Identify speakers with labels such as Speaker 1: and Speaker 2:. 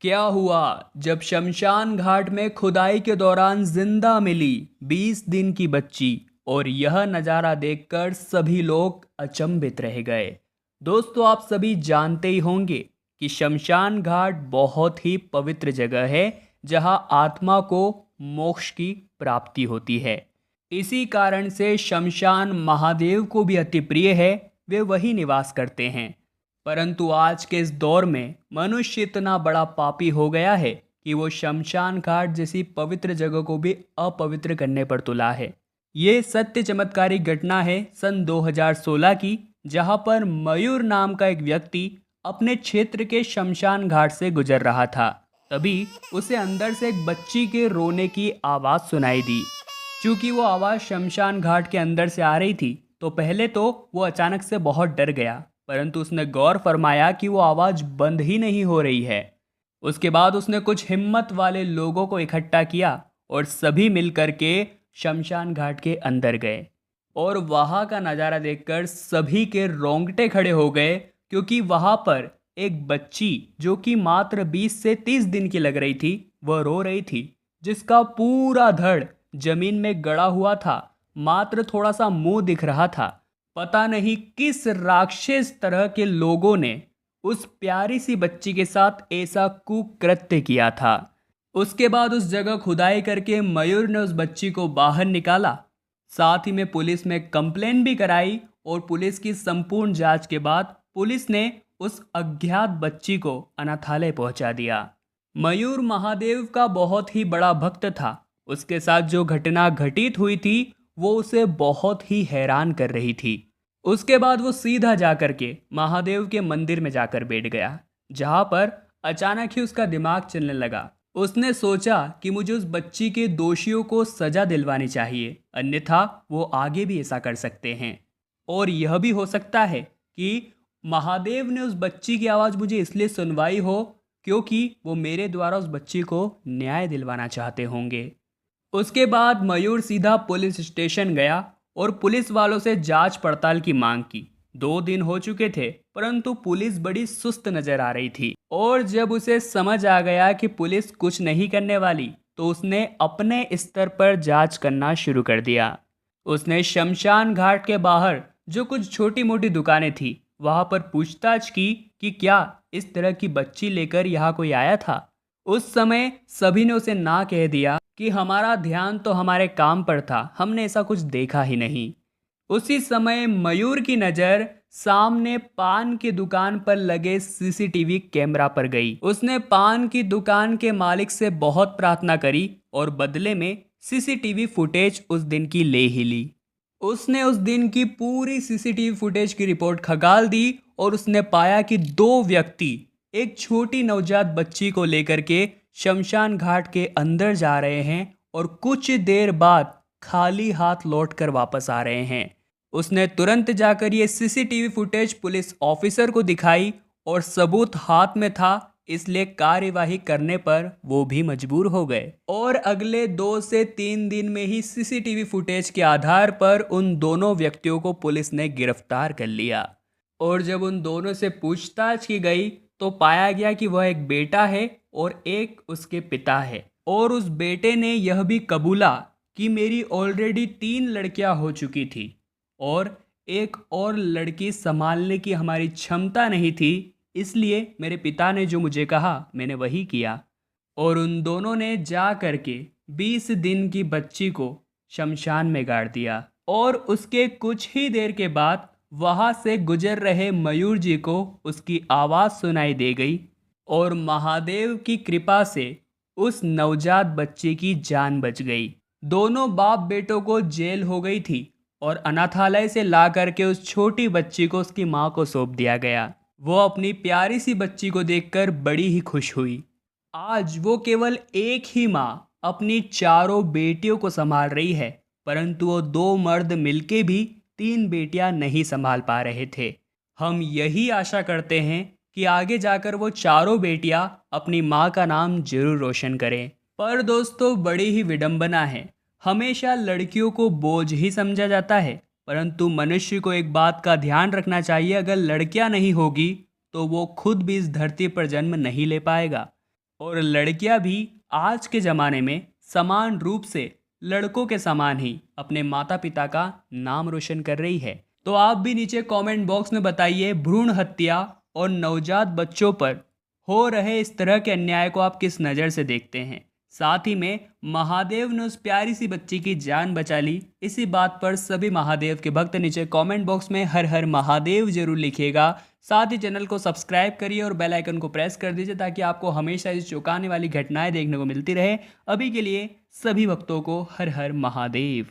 Speaker 1: क्या हुआ जब शमशान घाट में खुदाई के दौरान जिंदा मिली 20 दिन की बच्ची। और यह नज़ारा देखकर सभी लोग अचंभित रह गए। दोस्तों, आप सभी जानते ही होंगे कि शमशान घाट बहुत ही पवित्र जगह है, जहां आत्मा को मोक्ष की प्राप्ति होती है। इसी कारण से शमशान महादेव को भी अति प्रिय है, वे वही निवास करते हैं। परंतु आज के इस दौर में मनुष्य इतना बड़ा पापी हो गया है कि वो शमशान घाट जैसी पवित्र जगह को भी अपवित्र करने पर तुला है। ये सत्य चमत्कारी घटना है सन 2016 की, जहां पर मयूर नाम का एक व्यक्ति अपने क्षेत्र के शमशान घाट से गुजर रहा था। तभी उसे अंदर से एक बच्ची के रोने की आवाज़ सुनाई दी। चूंकि वो आवाज़ शमशान घाट के अंदर से आ रही थी, तो पहले तो वो अचानक से बहुत डर गया, परंतु उसने गौर फरमाया कि वो आवाज़ बंद ही नहीं हो रही है। उसके बाद उसने कुछ हिम्मत वाले लोगों को इकट्ठा किया और सभी मिलकर के शमशान घाट के अंदर गए। और वहाँ का नज़ारा देखकर सभी के रोंगटे खड़े हो गए, क्योंकि वहाँ पर एक बच्ची जो कि मात्र 20 से 30 दिन की लग रही थी, वह रो रही थी, जिसका पूरा धड़ जमीन में गड़ा हुआ था। मात्र थोड़ा सा मुंह दिख रहा था। पता नहीं किस राक्षस तरह के लोगों ने उस प्यारी सी बच्ची के साथ ऐसा कुकृत्य किया था। उसके बाद उस जगह खुदाई करके मयूर ने उस बच्ची को बाहर निकाला। साथ ही में पुलिस में कंप्लेन भी कराई, और पुलिस की संपूर्ण जांच के बाद पुलिस ने उस अज्ञात बच्ची को अनाथालय पहुंचा दिया। मयूर महादेव का बहुत ही बड़ा भक्त था। उसके साथ जो घटना घटित हुई थी, वो उसे बहुत ही हैरान कर रही थी। उसके बाद वो सीधा जाकर के महादेव के मंदिर में जाकर बैठ गया, जहाँ पर अचानक ही उसका दिमाग चलने लगा। उसने सोचा कि मुझे उस बच्ची के दोषियों को सजा दिलवानी चाहिए, अन्यथा वो आगे भी ऐसा कर सकते हैं। और यह भी हो सकता है कि महादेव ने उस बच्ची की आवाज़ मुझे इसलिए सुनवाई हो, क्योंकि वो मेरे द्वारा उस बच्ची को न्याय दिलवाना चाहते होंगे। उसके बाद मयूर सीधा पुलिस स्टेशन गया और पुलिस वालों से जांच पड़ताल की मांग की। 2 दिन हो चुके थे, परंतु पुलिस बड़ी सुस्त नजर आ रही थी। और जब उसे समझ आ गया कि पुलिस कुछ नहीं करने वाली, तो उसने अपने स्तर पर जांच करना शुरू कर दिया। उसने शमशान घाट के बाहर जो कुछ छोटी मोटी दुकानें थी, वहां पर पूछताछ की कि क्या इस तरह की बच्ची लेकर यहाँ कोई आया था। उस समय सभी ने उसे ना कह दिया कि हमारा ध्यान तो हमारे काम पर था, हमने ऐसा कुछ देखा ही नहीं। उसी समय मयूर की नज़र सामने पान की दुकान पर लगे सीसीटीवी कैमरा पर गई। उसने पान की दुकान के मालिक से बहुत प्रार्थना करी और बदले में सीसीटीवी फुटेज उस दिन की ले ही ली। उसने उस दिन की पूरी सीसीटीवी फुटेज की रिपोर्ट खंगाल दी, और उसने पाया कि 2 व्यक्ति एक छोटी नवजात बच्ची को लेकर के शमशान घाट के अंदर जा रहे हैं, और कुछ देर बाद खाली हाथ लौटकर वापस आ रहे हैं। उसने तुरंत जाकर ये सीसीटीवी फुटेज पुलिस ऑफिसर को दिखाई, और सबूत हाथ में था, इसलिए कार्यवाही करने पर वो भी मजबूर हो गए। और अगले 2 से 3 दिन में ही सीसीटीवी फुटेज के आधार पर उन दोनों व्यक्तियों को पुलिस ने गिरफ्तार कर लिया। और जब उन दोनों से पूछताछ की गई, तो पाया गया कि वह एक बेटा है और एक उसके पिता है। और उस बेटे ने यह भी कबूला कि मेरी ऑलरेडी 3 लड़कियां हो चुकी थी, और एक और लड़की संभालने की हमारी क्षमता नहीं थी, इसलिए मेरे पिता ने जो मुझे कहा मैंने वही किया। और उन दोनों ने जा करके 20 दिन की बच्ची को शमशान में गाड़ दिया। और उसके कुछ ही देर के बाद वहां से गुजर रहे मयूर जी को उसकी आवाज़ सुनाई दे गई, और महादेव की कृपा से उस नवजात बच्चे की जान बच गई। दोनों बाप बेटों को जेल हो गई थी, और अनाथालय से ला करके उस छोटी बच्ची को उसकी माँ को सौंप दिया गया। वो अपनी प्यारी सी बच्ची को देखकर बड़ी ही खुश हुई। आज वो केवल एक ही माँ अपनी चारों बेटियों को संभाल रही है, परंतु वो 2 मर्द मिलके भी 3 बेटियां नहीं संभाल पा रहे थे। हम यही आशा करते हैं कि आगे जाकर वो चारों बेटियां अपनी माँ का नाम जरूर रोशन करें। पर दोस्तों, बड़ी ही विडंबना है। हमेशा लड़कियों को बोझ ही समझा जाता है, परंतु मनुष्य को एक बात का ध्यान रखना चाहिए, अगर लड़कियां नहीं होगी तो वो खुद भी इस धरती पर जन्म नहीं ले पाएगा। और लड़कियां भी आज के ज़माने में समान रूप से लड़कों के समान ही अपने माता पिता का नाम रोशन कर रही है। तो आप भी नीचे कमेंट बॉक्स में बताइए, भ्रूण हत्या और नवजात बच्चों पर हो रहे इस तरह के अन्याय को आप किस नज़र से देखते हैं। साथ ही में महादेव ने उस प्यारी सी बच्ची की जान बचा ली, इसी बात पर सभी महादेव के भक्त नीचे कमेंट बॉक्स में हर हर महादेव जरूर लिखिएगा। साथ ही चैनल को सब्सक्राइब करिए और बेल आइकन को प्रेस कर दीजिए ताकि आपको हमेशा इस चौंकाने वाली घटनाएं देखने को मिलती रहे। अभी के लिए सभी भक्तों को हर हर महादेव।